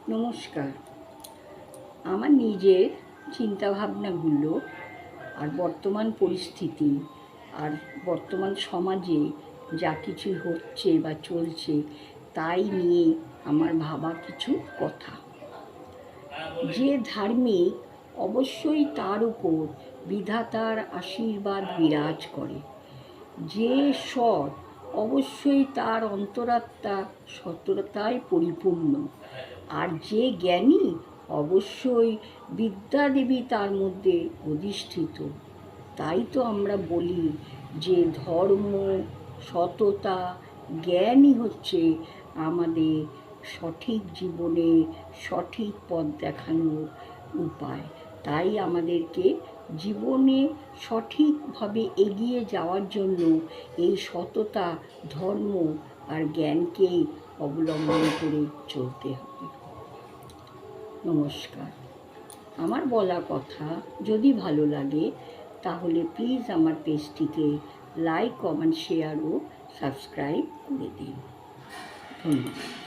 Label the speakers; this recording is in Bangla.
Speaker 1: নমস্কার। আমার নিজের চিন্তাভাবনাগুলো আর বর্তমান পরিস্থিতি আর বর্তমান সমাজে যা কিছু হচ্ছে বা চলছে তাই নিয়ে আমার ভাবা কিছু কথা। যে ধার্মিক অবশ্যই তার উপর বিধাতার আশীর্বাদ বিরাজ করে। যে সৎ অবশ্যই তার অন্তরাত্মা সততায় পরিপূর্ণ। আর যে জ্ঞানী অবশ্যই বিদ্যাদেবী তার মধ্যে অধিষ্ঠিত। তাই তো আমরা বলি যে ধর্ম, সততা, জ্ঞানই হচ্ছে আমাদের সঠিক জীবনে সঠিক পথ দেখানোর উপায়। তাই আমাদেরকে জীবনে সঠিকভাবে এগিয়ে যাওয়ার জন্য এই সততা, ধর্ম আর জ্ঞানকেই অবলম্বন করে চলতে হবে। নমস্কার। আমার বলা কথা যদি ভালো লাগে তাহলে প্লিজ আমার পেজটিকে লাইক, কমেন্ট, শেয়ার ও সাবস্ক্রাইব করে দিন। ধন্যবাদ।